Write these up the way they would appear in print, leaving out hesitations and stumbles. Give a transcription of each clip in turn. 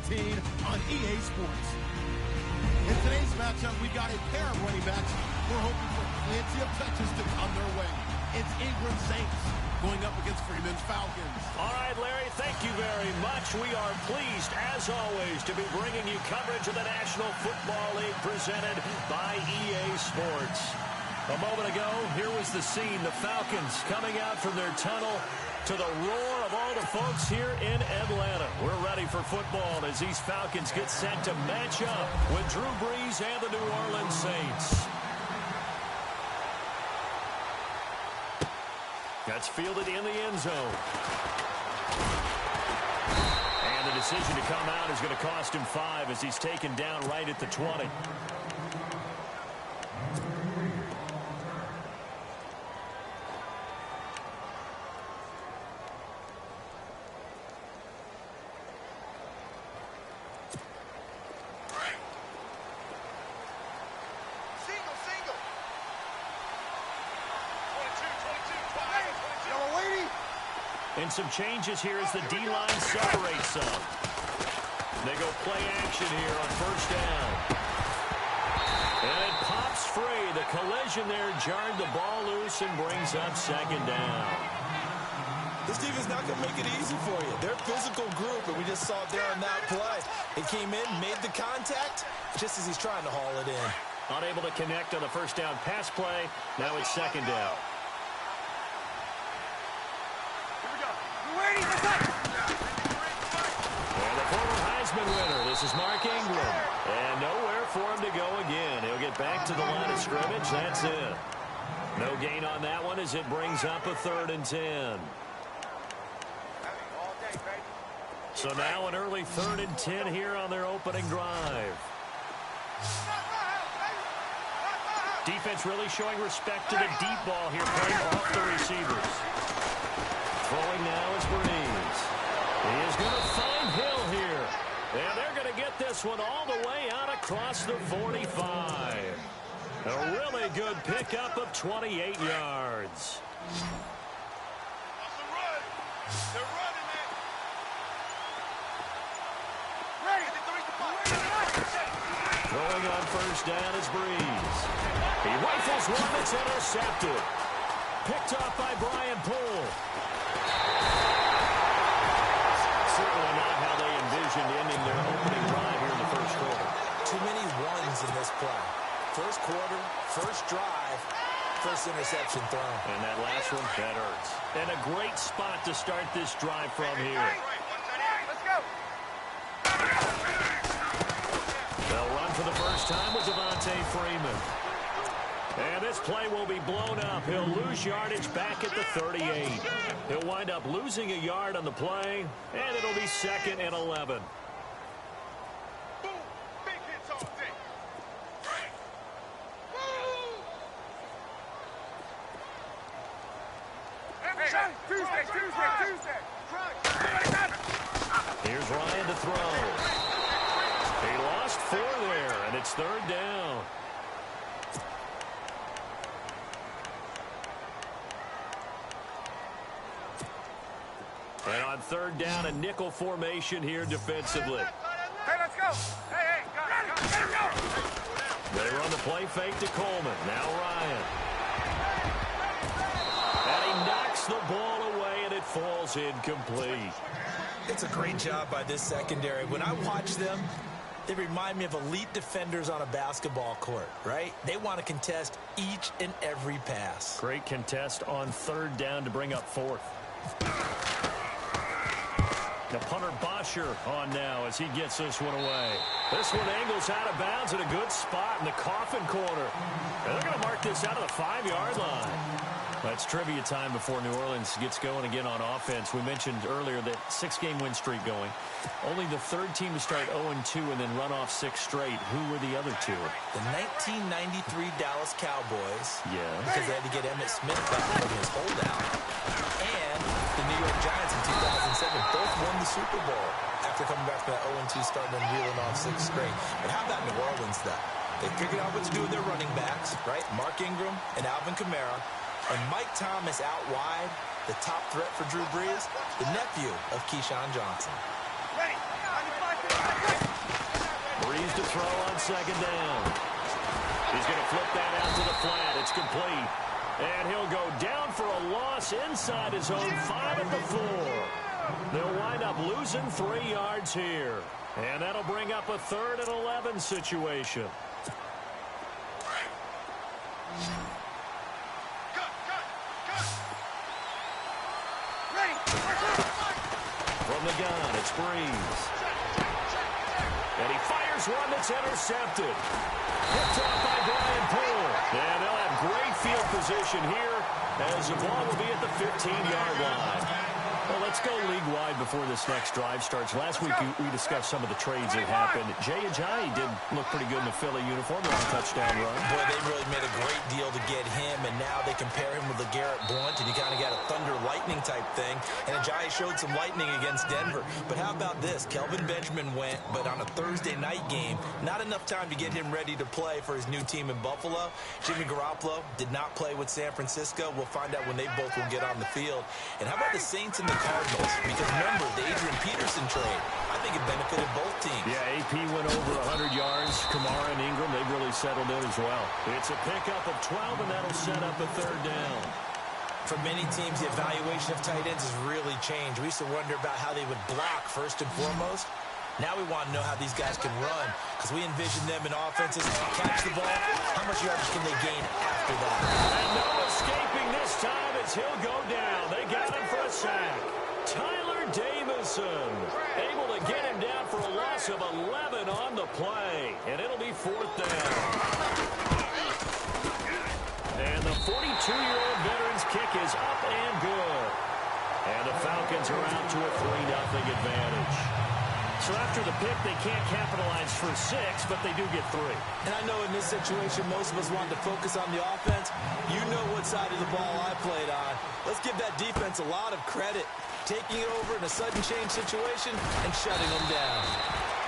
on EA Sports. In today's matchup, we got a pair of running backs who are hoping for plenty of touches to come their way. It's Ingram Saints going up against Freeman's Falcons. All right, Larry, thank you very much. We are pleased, as always, to be bringing you coverage of the National Football League presented by EA Sports. A moment ago, here was the scene. The Falcons coming out from their tunnel to the roar of all the folks here in Atlanta. We're ready for football as these Falcons get set to match up with Drew Brees and the New Orleans Saints. That's fielded in the end zone. And the decision to come out is going to cost him 5 as he's taken down right at the 20. And some changes here as the D-line separates some. They go play action here on first down. And it pops free. The collision there jarred the ball loose and brings up second down. This defense not going to make it easy for you. They're a physical group, and we just saw it there on that play. It came in, made the contact, just as he's trying to haul it in. Unable to connect on the first down pass play. Now it's second down. And the former Heisman winner, this is Mark Ingram. And nowhere for him to go again. He'll get back to the line of scrimmage. That's it. No gain on that one as it brings up a 3rd and 10. So now an early 3rd and 10 here on their opening drive. Defense really showing respect to the deep ball here, playing off the receivers. Throwing now is Brees. He is going to find Hill here. And they're going to get this one all the way out across the 45. A really good pickup of 28 yards. Throwing on first down is Brees. He rifles one that's intercepted. Picked off by Brian Poole. Certainly not how they envisioned ending their opening drive here in the first quarter. Too many ones in this play. First quarter, first drive, first interception thrown. And that last one, that hurts. And a great spot to start this drive from here. let's go. They'll run for the first time with Devontae Freeman. And this play will be blown up. He'll lose yardage back at the 38. He'll wind up losing a yard on the play, and it'll be 2nd and 11. Tuesday. Here's Ryan to throw. He lost 4 there, and it's 3rd down. And on 3rd down, a nickel formation here defensively. Hey, let's go. Hey, go. They run the play fake to Coleman. Now Ryan. And he knocks the ball away, and it falls incomplete. It's a great job by this secondary. When I watch them, they remind me of elite defenders on a basketball court, right? They want to contest each and every pass. Great contest on 3rd down to bring up 4th. The punter Bosher on now as he gets this one away. This one angles out of bounds at a good spot in the coffin corner. And they're going to mark this out of the 5-yard line. That's trivia time before New Orleans gets going again on offense. We mentioned earlier that 6-game win streak going. Only the 3rd team to start 0-2 and then run off 6 straight. Who were the other 2? The 1993 Dallas Cowboys. Yeah. Because they had to get Emmitt Smith back from his holdout. And the New York Giants in 2007 both won the Super Bowl after coming back from that 0-2 start and then reeling off 6 straight. But how about New Orleans, though? They figured out what to do with their running backs, right? Mark Ingram and Alvin Kamara. And Mike Thomas out wide, the top threat for Drew Brees, the nephew of Keyshawn Johnson. Ready. Breeze to throw on second down. He's going to flip that out to the flat. It's complete. And he'll go down for a loss inside his own 5 at the 4. They'll wind up losing 3 yards here. And that'll bring up a 3rd and 11 situation. From the gun, it's Breeze. And he fires one that's intercepted. Picked off by Brian Poole. And they'll have great field position here as the ball will be at the 15-yard line. Well, let's go league-wide before this next drive starts. Last week, we discussed some of the trades that happened. Jay Ajayi did look pretty good in the Philly uniform. Long touchdown run. Boy, they really made a great deal to get him, and now they compare him with LeGarrette Blount, and you kind of got a thunder-lightning type thing. And Ajayi showed some lightning against Denver. But how about this? Kelvin Benjamin went, but on a Thursday night game, not enough time to get him ready to play for his new team in Buffalo. Jimmy Garoppolo did not play with San Francisco. We'll find out when they both will get on the field. And how about the Saints and the Cardinals? Because remember, the Adrian Peterson trade, I think it benefited both teams. Yeah, AP went over 100 yards. Kamara and Ingram, they've really settled in as well. It's a pickup of 12, and that'll set up a 3rd down. For many teams, the evaluation of tight ends has really changed. We used to wonder about how they would block first and foremost. Now we want to know how these guys can run, because we envision them in offenses catch the ball. How much yardage can they gain after that? And no escaping this time as he'll go down. They got him for a sack. Tyler Davison able to get him down for a loss of 11 on the play. And it'll be 4th down. And the 42-year-old veteran's kick is up and good. And the Falcons are out to a 3-0 advantage. So after the pick, they can't capitalize for 6, but they do get 3. And I know in this situation, most of us want to focus on the offense. You know what side of the ball I played on. Let's give that defense a lot of credit. Taking it over in a sudden change situation and shutting them down.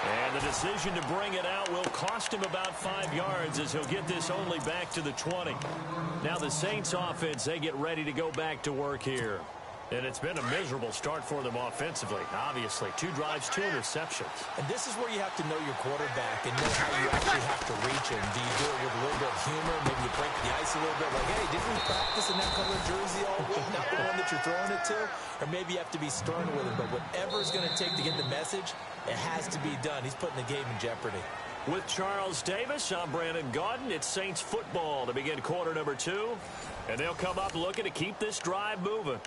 And the decision to bring it out will cost him about 5 yards as he'll get this only back to the 20. Now the Saints offense, they get ready to go back to work here. And it's been a miserable start for them offensively, obviously. 2 drives, 2 interceptions. And this is where you have to know your quarterback and know how you actually have to reach him. Do you do it with a little bit of humor? Maybe you break the ice a little bit. Like, hey, didn't we practice in that color jersey all week? Not the one that you're throwing it to? Or maybe you have to be stern with him. But whatever it's going to take to get the message, it has to be done. He's putting the game in jeopardy. With Charles Davis, I'm Brandon Gaudin. It's Saints football to begin quarter number 2. And they'll come up looking to keep this drive moving.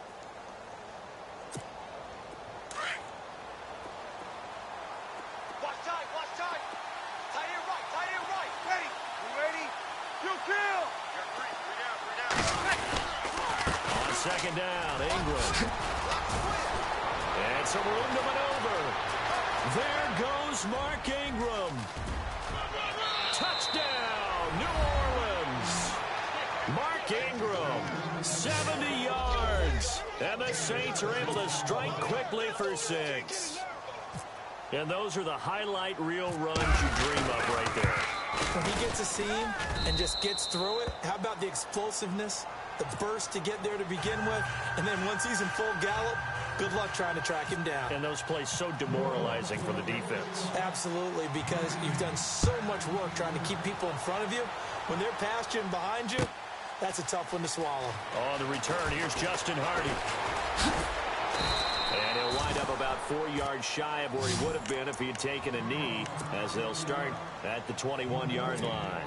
Second down, Ingram. And some room to maneuver. There goes Mark Ingram. Touchdown, New Orleans. Mark Ingram, 70 yards. And the Saints are able to strike quickly for 6. And those are the highlight reel runs you dream of right there. When he gets a seam and just gets through it, how about the explosiveness? The burst to get there to begin with, and then once he's in full gallop, good luck trying to track him down. And those plays so demoralizing for the defense. Absolutely, because you've done so much work trying to keep people in front of you. When they're past you and behind you, that's a tough one to swallow. On the return, here's Justin Hardy. And he'll wind up about 4 yards shy of where he would have been if he had taken a knee, as they'll start at the 21-yard line.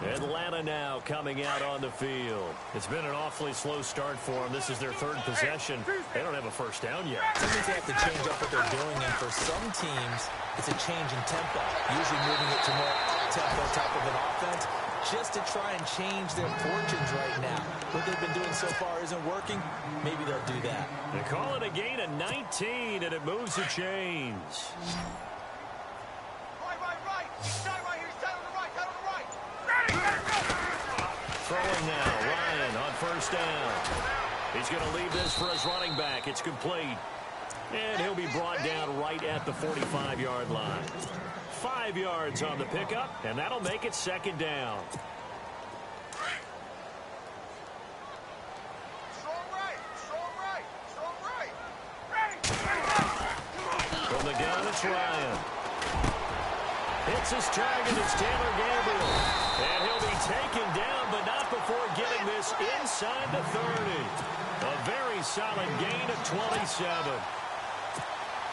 Atlanta now coming out on the field. It's been an awfully slow start for them. This is their 3rd possession. They don't have a first down yet. That means they have to change up what they're doing, and for some teams, it's a change in tempo, usually moving it to more up-tempo type of an offense, just to try and change their fortunes right now. What they've been doing so far isn't working. Maybe they'll do that. They call it a gain of 19, and it moves the chains. Throwing now, Ryan on first down. He's going to leave this for his running back. It's complete. And he'll be brought down right at the 45-yard line. 5 yards on the pickup, and that'll make it 2nd down. From the gun, it's Ryan. Hits his target. It's Taylor Gabriel. And he'll be taken down, but not before getting this inside the 30. A very solid gain of 27.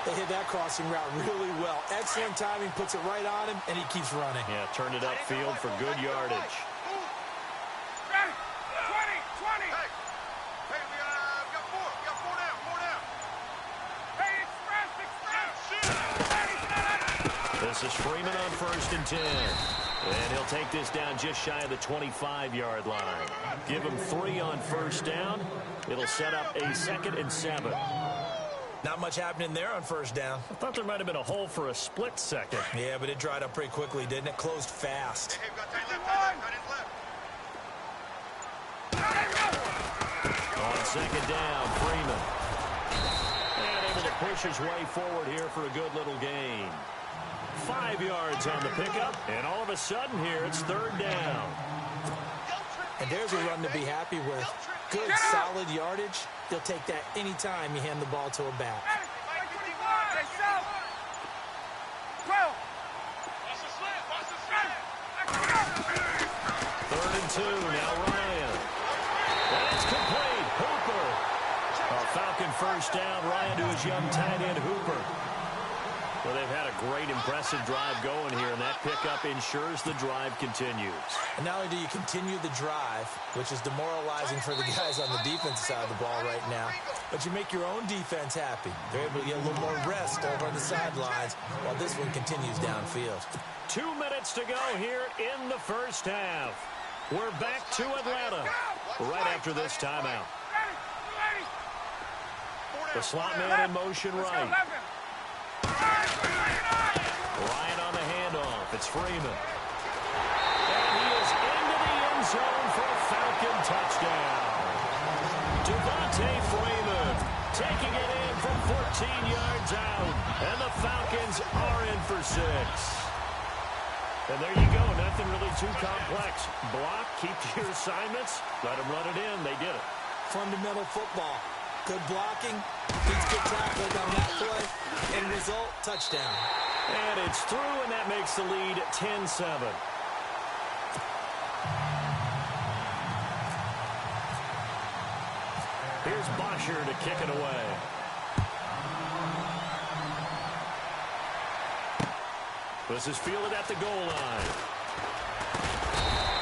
They hit that crossing route really well. Excellent timing, puts it right on him, and he keeps running. Yeah, turned it upfield for good yardage. Ready? 20. Hey, we got four. We got four down. Hey, express. This is Freeman on 1st and 10. And he'll take this down just shy of the 25-yard line. Give him 3 on 1st down. It'll set up a 2nd and 7. Not much happening there on 1st down. I thought there might have been a hole for a split second. Yeah, but it dried up pretty quickly, didn't it? Closed fast. Hey, we got tight left. On 2nd down, Freeman. And able to push his way forward here for a good little gain. 5 yards on the pickup, and all of a sudden here it's 3rd down. And there's a run to be happy with. Good, solid yardage. He'll take that any time you hand the ball to a back. 3rd and 2, now Ryan. And it's complete. Hooper. A Falcon 1st down. Ryan to his young tight end, Hooper. Well, they've had a great, impressive drive going here, and that pickup ensures the drive continues. And not only do you continue the drive, which is demoralizing for the guys on the defensive side of the ball right now, but you make your own defense happy. They're able to get a little more rest over on the sidelines while this one continues downfield. 2 minutes to go here in the 1st half. We're back to Atlanta right after this timeout. The slot man in motion right. Ryan on the handoff. It's Freeman. And he is into the end zone for a Falcon touchdown. Devontae Freeman taking it in from 14 yards out. And the Falcons are in for 6. And there you go. Nothing really too complex. Block, keep to your assignments, let them run it in. They did it. Fundamental football. Good blocking, beats good tackling on that play, and result, touchdown. And it's through, and that makes the lead 10-7. Here's Bosher to kick it away. This is fielded at the goal line.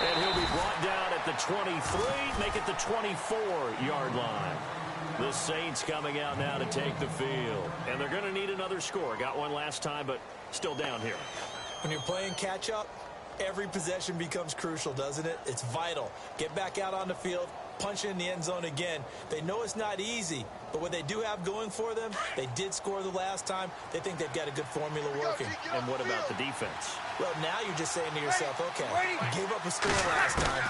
And he'll be brought down at the 23, make it the 24-yard line. The Saints coming out now to take the field. And they're going to need another score. Got one last time, but still down here. When you're playing catch-up, every possession becomes crucial, doesn't it? It's vital. Get back out on the field, punch in the end zone again. They know it's not easy, but what they do have going for them, they did score the last time. They think they've got a good formula working. And what about the defense? Well, now you're just saying to yourself, okay, gave up a score last time.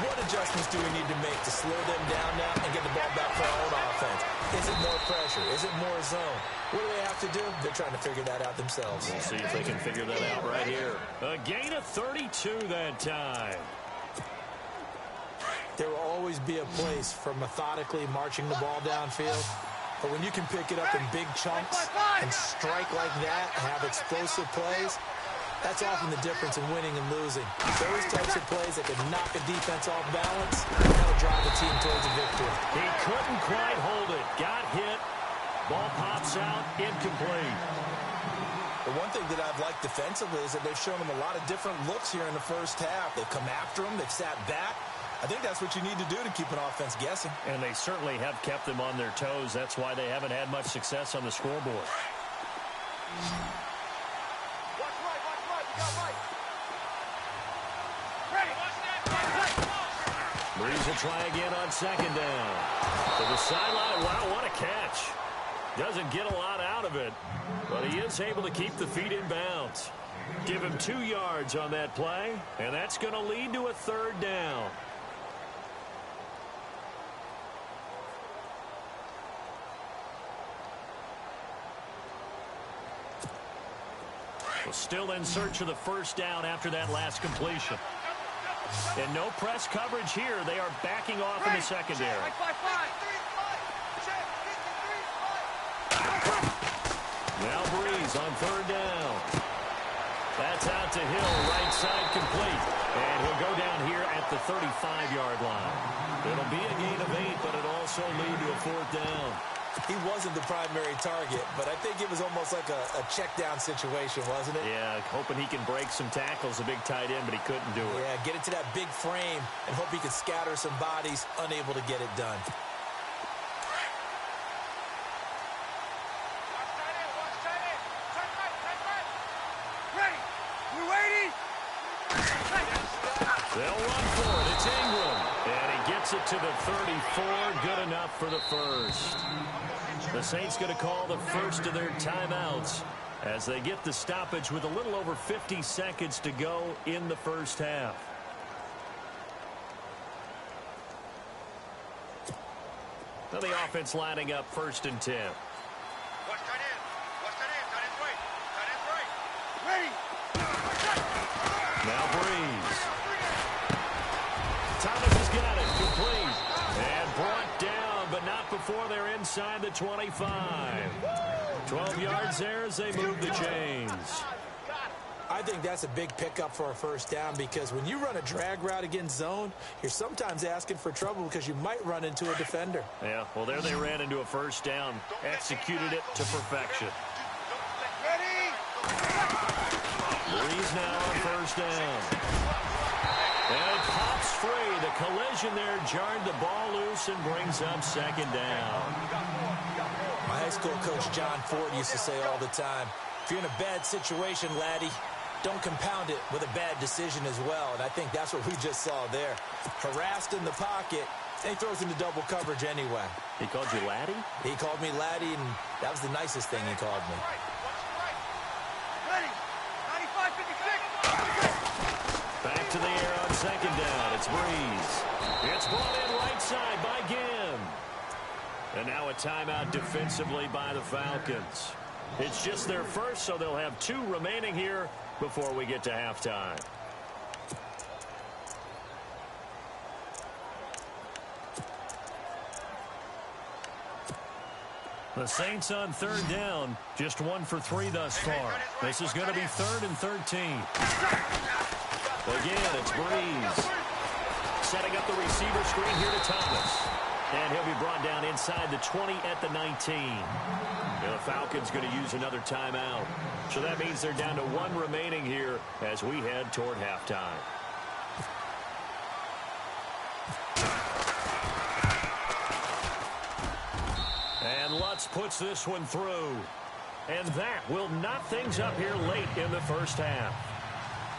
What adjustments do we need to make to slow them down now and get the ball back for our own offense? Is it more pressure? Is it more zone? What do they have to do? They're trying to figure that out themselves. We'll see if they can figure that out right here. A gain of 32 that time. There will always be a place for methodically marching the ball downfield. But when you can pick it up in big chunks and strike like that, have explosive plays, that's often the difference in winning and losing. Those types of plays that can knock a defense off balance, that'll drive the team towards a victory. He couldn't quite hold it. Got hit. Ball pops out. Incomplete. The one thing that I've liked defensively is that they've shown them a lot of different looks here in the 1st half. They've come after them. They've sat back. I think that's what you need to do to keep an offense guessing. And they certainly have kept them on their toes. That's why they haven't had much success on the scoreboard. Watch right. You got right. Ready. Breeze will try again on 2nd down. To the sideline. Wow, what a catch. Doesn't get a lot out of it, but he is able to keep the feet in bounds. Give him 2 yards on that play, and that's going to lead to a 3rd down. Well, still in search of the 1st down after that last completion. And no press coverage here. They are backing off in the secondary. Now Breeze on 3rd down. That's out to Hill, right side complete. And he'll go down here at the 35-yard line. It'll be a gain of 8, but it'll also lead to a 4th down. He wasn't the primary target, but I think it was almost like a check down situation, wasn't it? Yeah, hoping he can break some tackles, a big tight end, but he couldn't do it. Yeah, get it to that big frame and hope he could scatter some bodies, unable to get it done. They'll run for it. It's Ingram. And he gets it to the 34. Good enough for the first. The Saints going to call the first of their timeouts as they get the stoppage with a little over 50 seconds to go in the first half. Now the offense lining up 1st and 10. Watch tight end. Watch tight end. Tight end's right. Tight end's right. Ready. Now Breeze. Thomas has got it. Complete. And brought down, but not before they're inside the 25. 12 yards there as they move the chains. I think that's a big pickup for a 1st down because when you run a drag route against zone, you're sometimes asking for trouble because you might run into a defender. Yeah, well, there they ran into a 1st down. Executed it to perfection. Breeze now on 1st down. And it pops free. The collision there jarred the ball loose and brings up 2nd down. My high school coach, John Ford, used to say all the time, if you're in a bad situation, laddie, don't compound it with a bad decision as well. And I think that's what we just saw there. Harassed in the pocket, and he throws into double coverage anyway. He called you laddie? He called me laddie, and that was the nicest thing he called me. Ready. 95, 56. Back to the air on 2nd down. It's Breeze. It's brought in right side by Ginn. And now a timeout defensively by the Falcons. It's just their first, so they'll have 2 remaining here before we get to halftime. The Saints on 3rd down, just 1 for 3 thus far. This is going to be 3rd and 13. Again, it's Breeze. Setting up the receiver screen here to Thomas. And he'll be brought down inside the 20 at the 19. And the Falcons going to use another timeout. So that means they're down to 1 remaining here as we head toward halftime. And Lutz puts this one through. And that will knot things up here late in the first half.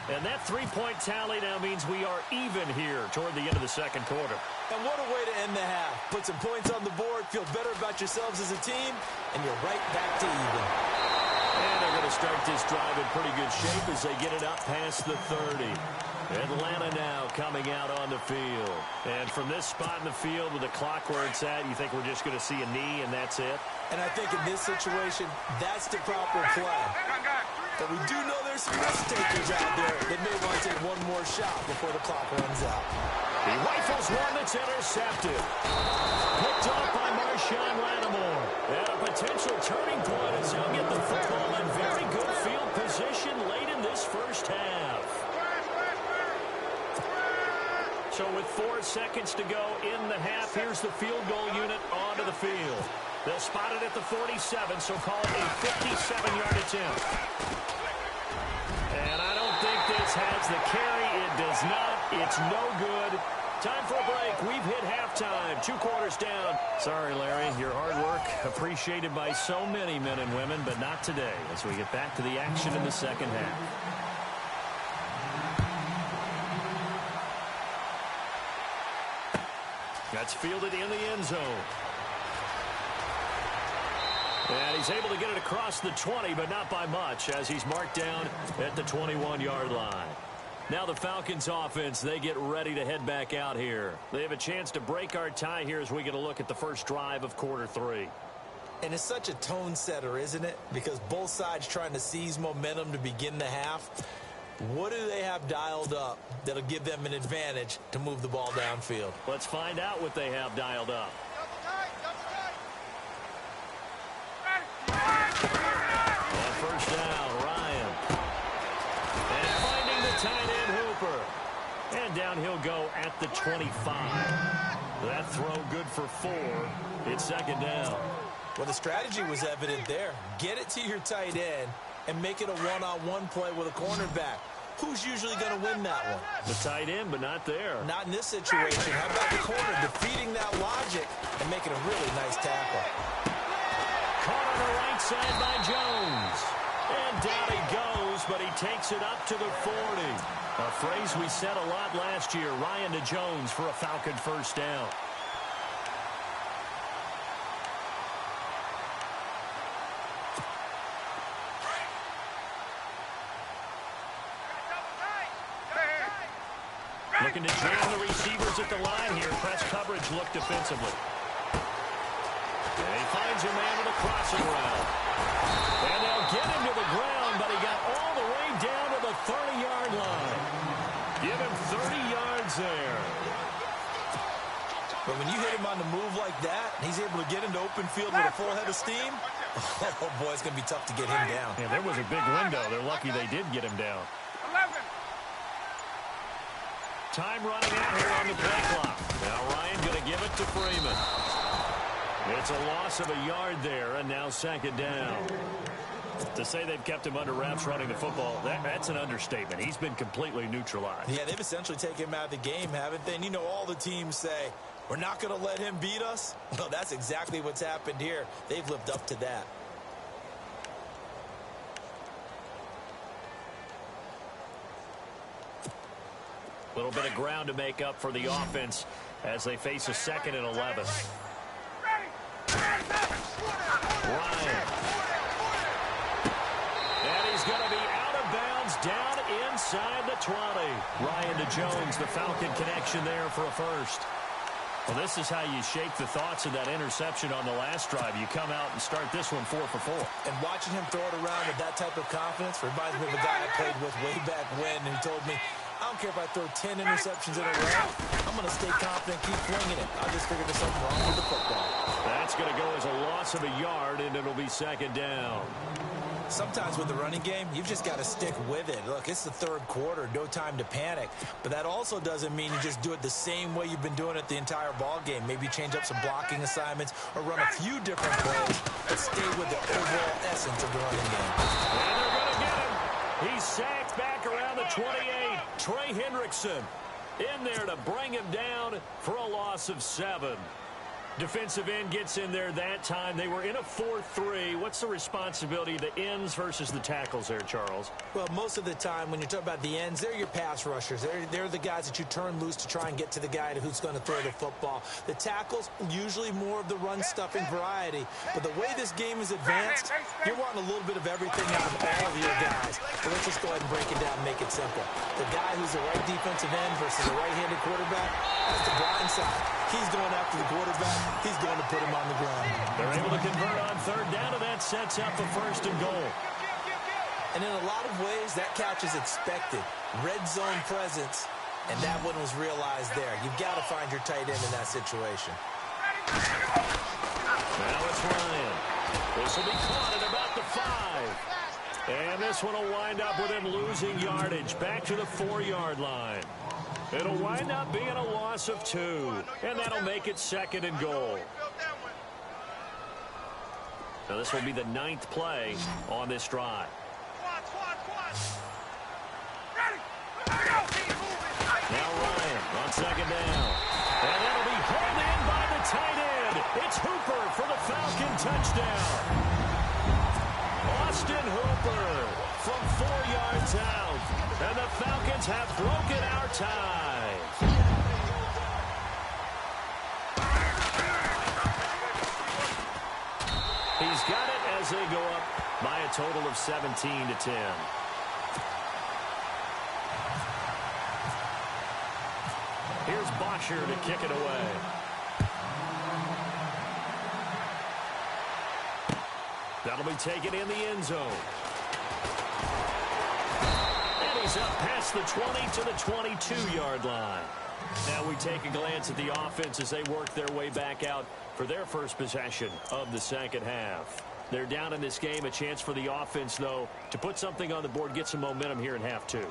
And that 3-point tally now means we are even here toward the end of the second quarter. And what a way to end the half. Put some points on the board, feel better about yourselves as a team, and you're right back to even. And they're going to start this drive in pretty good shape as they get it up past the 30. Atlanta now coming out on the field. And from this spot in the field with the clock where it's at, you think we're just going to see a knee and that's it? And I think in this situation, that's the proper play. But we do know there's some risk takers out there that may want to take one more shot before the clock runs out. He rifles one that's intercepted. Picked off by Marshawn Lattimore. And a potential turning point as he'll get the football in very good field position late in this first half. So with 4 seconds to go in the half, here's the field goal unit onto the field. They'll spot it at the 47, so call it a 57-yard attempt. And I don't think this has the carry. It does not. It's no good. Time for a break. We've hit halftime. 2 quarters down. Sorry, Larry. Your hard work appreciated by so many men and women, but not today as we get back to the action in the second half. That's fielded in the end zone. And he's able to get it across the 20, but not by much, as he's marked down at the 21-yard line. Now the Falcons offense, they get ready to head back out here. They have a chance to break our tie here as we get a look at the first drive of quarter 3. And it's such a tone setter, isn't it? Because both sides trying to seize momentum to begin the half. What do they have dialed up that'll give them an advantage to move the ball downfield? Let's find out what they have dialed up. On first down, Ryan. one, he'll go at the 25. That throw good for 4. It's second down. Well, the strategy was evident there. Get it to your tight end and make it a one-on-one play with a cornerback. Who's usually going to win that one? The tight end, but not there. Not in this situation. How about the corner defeating that logic and making a really nice tackle? Caught on the right side by Jones. And down he goes, but he takes it up to the 40. A phrase we said a lot last year. Ryan to Jones for a Falcon first down. Looking to jam the receivers at the line here. Press coverage look defensively. And he finds a man with a crossing route. And they'll get him to the ground, but he got all the way down to the 30-yard line. Give him 30 yards there. But when you hit him on the move like that, and he's able to get into open field with a full head of steam, oh, boy, it's going to be tough to get him down. Yeah, there was a big window. They're lucky they did get him down. 11. Time running out here on the play clock. Now Ryan going to give it to Freeman. It's a loss of a yard there, and now second down. To say they've kept him under wraps running the football, that's an understatement. He's been completely neutralized. Yeah, they've essentially taken him out of the game, haven't they? And you know all the teams say, we're not going to let him beat us. Well, that's exactly what's happened here. They've lived up to that. A little bit of ground to make up for the offense as they face a 2nd and 11. Ryan. And he's going to be out of bounds down inside the 20. Ryan to Jones, the Falcon connection there for a first. Well, this is how you shake the thoughts of that interception on the last drive. You come out and start this one 4 for 4. And watching him throw it around with that type of confidence reminds me of a guy I played with way back when, and he told me, I don't care if I throw 10 interceptions in a row. I'm going to stay confident, keep flinging it. I just figured there's something wrong with the football. That's going to go as a loss of a yard, and it'll be second down. Sometimes with the running game, you've just got to stick with it. Look, it's the third quarter, no time to panic. But that also doesn't mean you just do it the same way you've been doing it the entire ball game. Maybe change up some blocking assignments or run a few different plays, but stay with the overall essence of the running game. And they're going to get him. He's sacked back around the 28. Trey Hendrickson in there to bring him down for a loss of 7. Defensive end gets in there that time. They were in a 4-3. What's the responsibility of the ends versus the tackles there, Charles? Well, most of the time when you're talking about the ends, they're your pass rushers. They're the guys that you turn loose to try and get to the guy who's going to throw the football. The tackles, usually more of the run-stuffing variety. But the way this game is advanced, you're wanting a little bit of everything out of all of your guys. So let's just go ahead and break it down and make it simple. The guy who's the right defensive end versus the right-handed quarterback, that's the blind side. He's going after the quarterback. He's going to put him on the ground. They're able to convert on third down, and that sets up the 1st and goal. And in a lot of ways, that catch is expected. Red zone presence, and that one was realized there. You've got to find your tight end in that situation. Now it's Ryan. This will be caught at about the 5. And this one will wind up with him losing yardage back to the 4-yard line. It'll wind up being a loss of 2, and that'll make it 2nd and goal. Now this will be the 9th play on this drive. Now Ryan on 2nd down. And that'll be hauled in by the tight end. It's Hooper for the Falcon touchdown. Austin Hooper from 4 yards out. And the Falcons have broken our tie. He's got it as they go up by a total of 17-10. Here's Bosher to kick it away. That'll be taken in the end zone. And he's up past the 20 to the 22-yard line. Now we take a glance at the offense as they work their way back out for their first possession of the second half. They're down in this game. A chance for the offense, though, to put something on the board, get some momentum here in half 2.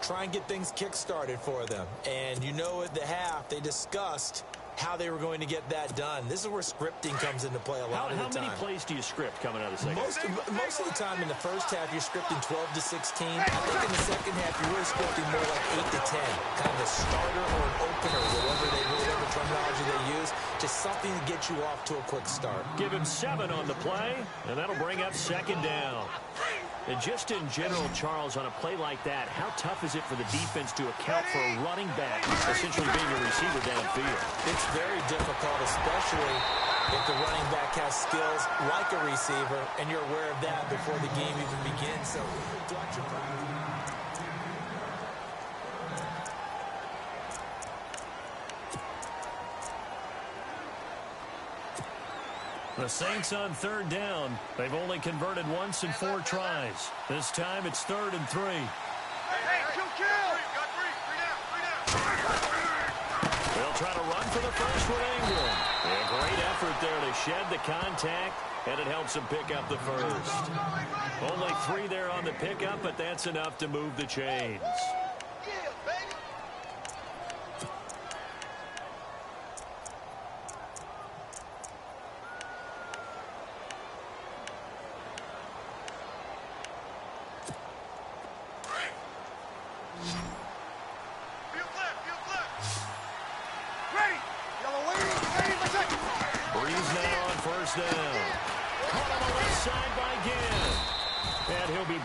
try and get things kick-started for them. And you know at the half, they discussed how they were going to get that done. This is where scripting comes into play a lot of the time. How many plays do you script coming out of the second? Most of the time in the first half, you're scripting 12 to 16. I think in the second half, you're really scripting more like 8 to 10. Kind of a starter or an opener, whatever terminology they use. Just something to get you off to a quick start. Give him 7 on the play, and that'll bring up second down. And just in general, Charles, on a play like that, how tough is it for the defense to account for a running back essentially being a receiver downfield? It's very difficult, especially if the running back has skills like a receiver, and you're aware of that before the game even begins. So, throughout your practice. The Saints on third down. They've only converted once in 4 tries. This time it's 3rd and 3. They'll try to run for the first with Ingram. A great effort there to shed the contact, and it helps him pick up the first. Only 3 there on the pickup, but that's enough to move the chains.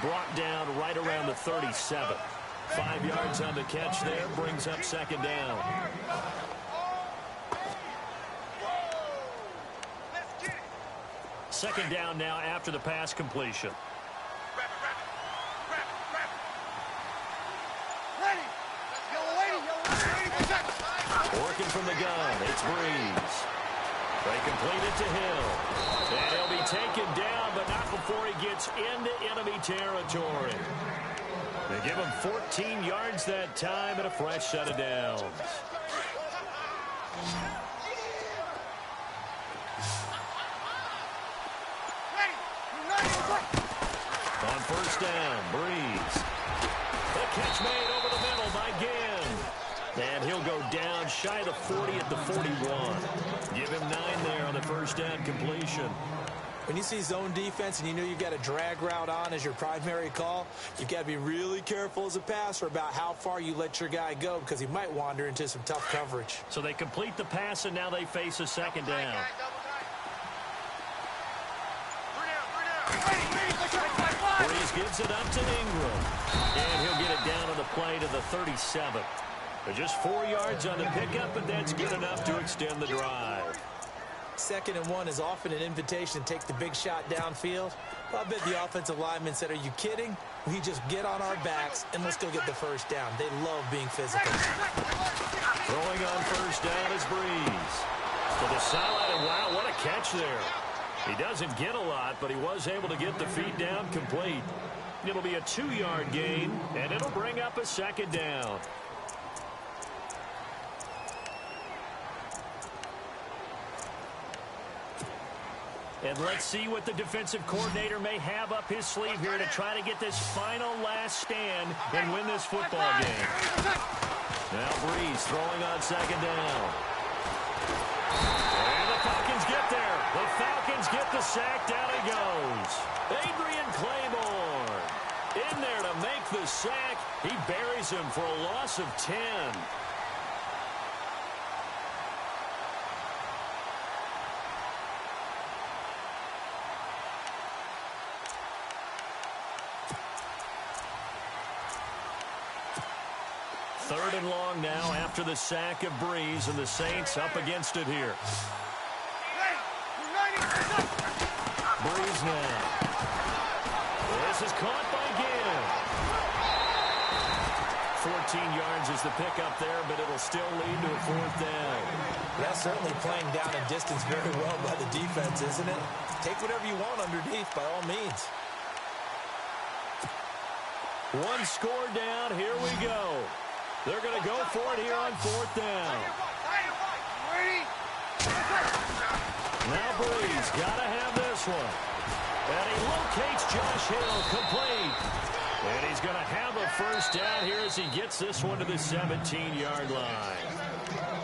Brought down right around the 37. 5 yards on the catch there, brings up second down. Second down now after the pass completion. Working from the gun, it's Breeze. They complete it to Hill. And he'll be taken down, but not before he gets into enemy territory. They give him 14 yards that time and a fresh set of downs. On first down, Breeze. The catch made over the middle by Ginn. And he'll go down shy of the 40 at the 41. Give him 9 there on the first down completion. When you see zone defense and you know you've got a drag route on as your primary call, you've got to be really careful as a passer about how far you let your guy go because he might wander into some tough coverage. So they complete the pass, and now they face a second down. Breeze gives it up to Ingram. And he'll get it down on the play to the 37. Just 4 yards on the pickup, but that's good enough to extend the drive. 2nd and 1 is often an invitation to take the big shot downfield. But I bet the offensive lineman said, are you kidding? We just get on our backs and let's go get the first down. They love being physical. Throwing on first down is Breeze. To the sideline, and wow, what a catch there. He doesn't get a lot, but he was able to get the feet down complete. It'll be a 2-yard gain, and it'll bring up a second down. And let's see what the defensive coordinator may have up his sleeve here to try to get this final last stand and win this football game. Now Breeze throwing on second down. And the Falcons get there. The Falcons get the sack. Down he goes. Adrian Claiborne in there to make the sack. He buries him for a loss of 10. Third and long now after the sack of Breeze, and the Saints up against it here. Breeze now. This is caught by Ginn. 14 yards is the pickup there, but it'll still lead to a 4th down. That's certainly playing down in distance very well by the defense, isn't it? Take whatever you want underneath, by all means. One score down. Here we go. They're going to go for it here on 4th down. Now Breeze got to have this one. And he locates Josh Hill complete. And he's going to have a first down here as he gets this one to the 17-yard line.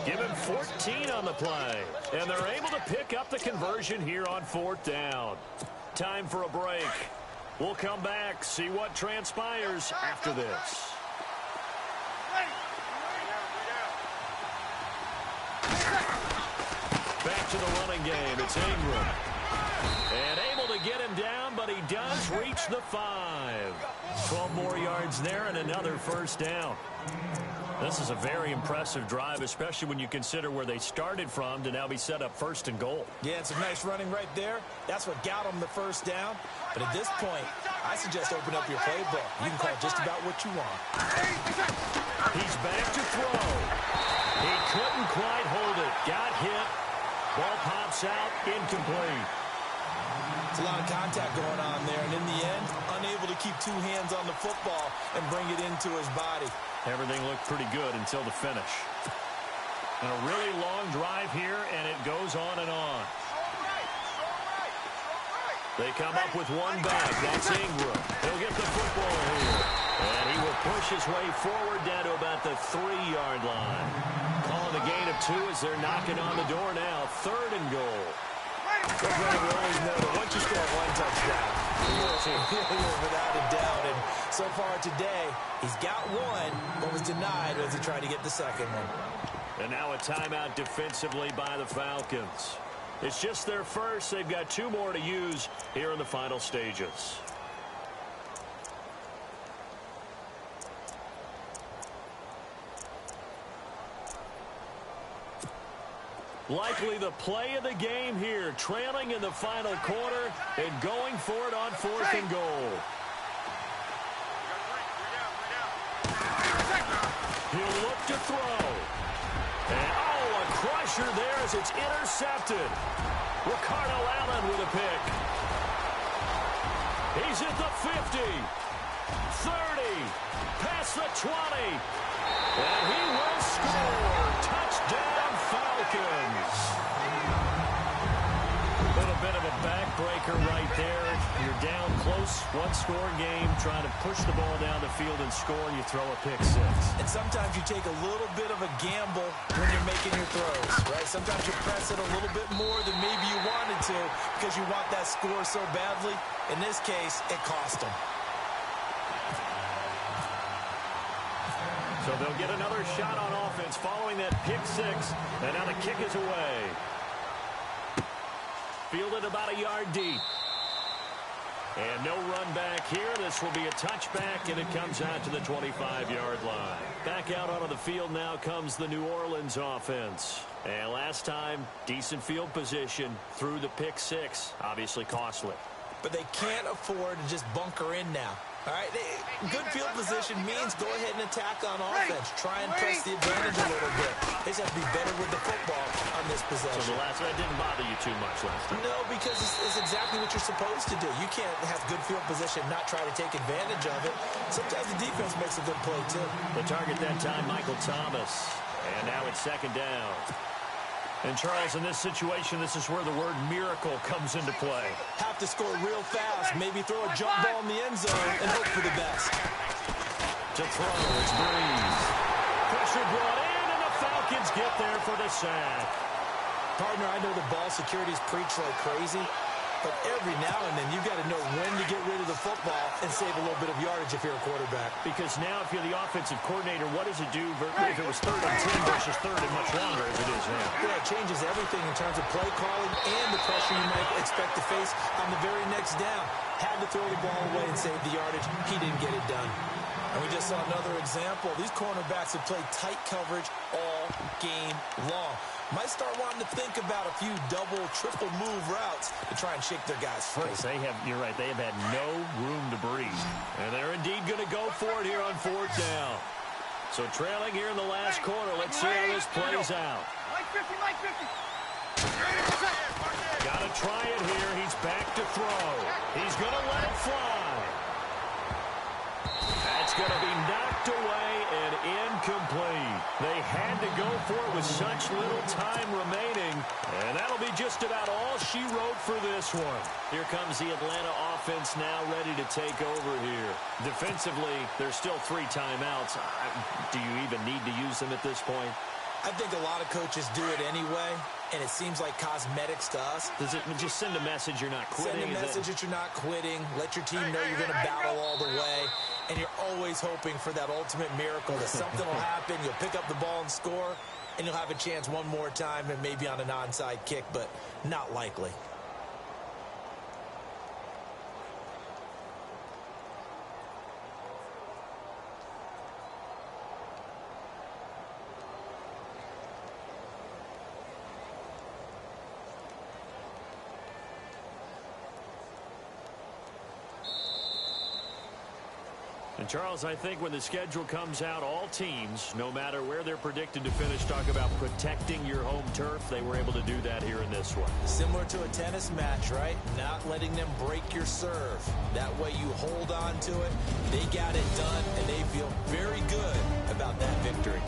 Give him 14 on the play. And they're able to pick up the conversion here on 4th down. Time for a break. We'll come back, see what transpires after this. Back to the running game. It's Ingram. And able to get him down, but he does reach the 5. 12 more yards there and another first down. This is a very impressive drive, especially when you consider where they started from to now be set up 1st and goal. Yeah, it's a nice running right there. That's what got them the first down. But at this point, I suggest open up your playbook. You can call just about what you want. He's back to throw. He couldn't quite hold it. Got hit. Ball pops out. Incomplete. It's a lot of contact going on there, and in the end, unable to keep 2 hands on the football and bring it into his body. Everything looked pretty good until the finish. And a really long drive here, and it goes on and on. They come up with one back. That's Ingram. He'll get the football here. And he will push his way forward down to about the 3-yard line. Calling a gain of 2 as they're knocking on the door now. 3rd and goal. We always know that once you score 1 touchdown, you're without a doubt. And so far today, he's got 1, but was denied as he tried to get the 2nd one. And now a timeout defensively by the Falcons. It's just their first. They've got 2 more to use here in the final stages. Likely the play of the game here, trailing in the final quarter and going for it on 4th and goal. He'll look to throw. And, a crusher there as it's intercepted. Ricardo Allen with a pick. He's at the 50, 30, past the 20. And he will score. Touchdown, Falcons. A little bit of a backbreaker right there. You're down close, 1-score game, trying to push the ball down the field and score, and you throw a pick 6. And sometimes you take a little bit of a gamble when you're making your throws, right? Sometimes you press it a little bit more than maybe you wanted to because you want that score so badly. In this case, it cost them. So they'll get another shot on offense following that pick 6. And now the kick is away. Fielded about a yard deep. And no run back here. This will be a touchback, and it comes out to the 25-yard line. Back out onto the field now comes the New Orleans offense. And last time, decent field position through the pick 6. Obviously costly. But they can't afford to just bunker in now. All right, good field position means go ahead and attack on offense. Try and press the advantage a little bit. They just have to be better with the football on this possession. So that didn't bother you too much last time? No, because it's exactly what you're supposed to do. You can't have good field position, not try to take advantage of it. Sometimes the defense makes a good play, too. The target that time, Michael Thomas. And now it's 2nd down. And, Charles, in this situation, this is where the word miracle comes into play. Have to score real fast, maybe throw a jump ball in the end zone, and hope for the best. To throw, it's Breeze. Pressure brought in, and the Falcons get there for the sack. Partner, I know the ball security's preach like crazy, but every now and then you've got to know when to get rid of the football and save a little bit of yardage if you're a quarterback. Because now if you're the offensive coordinator, what does it do if it was 3rd and 10 versus 3rd and much longer as it is now? Yeah, it changes everything in terms of play calling and the pressure you might expect to face on the very next down. Had to throw the ball away and save the yardage. He didn't get it done. And we just saw another example. These cornerbacks have played tight coverage all game long. Might start wanting to think about a few double, triple move routes to try and shake their guys free. You're right, they have had no room to breathe. And they're indeed going to go for it here on 4th down. So trailing here in the last quarter. Let's see how this plays out. Mike 50, Mike 50. Got to try it here. He's back to throw. He's going to let it fly. That's going to be knocked away and incomplete. They had to go for it with such little time remaining. And that'll be just about all all she wrote for this one. Here comes the Atlanta offense now ready to take over here. Defensively, there's still 3 timeouts. Do you even need to use them at this point? I think a lot of coaches do it anyway, and it seems like cosmetics to us. Does it just send a message you're not quitting? Send a message that you're not quitting. Let your team know you're going to battle all the way. And you're always hoping for that ultimate miracle that something will happen. You'll pick up the ball and score, and you'll have a chance one more time and maybe on an onside kick, but not likely. And Charles, I think when the schedule comes out, all teams, no matter where they're predicted to finish, talk about protecting your home turf. They were able to do that here in this one. Similar to a tennis match, right? Not letting them break your serve. That way you hold on to it. They got it done, and they feel very good about that victory.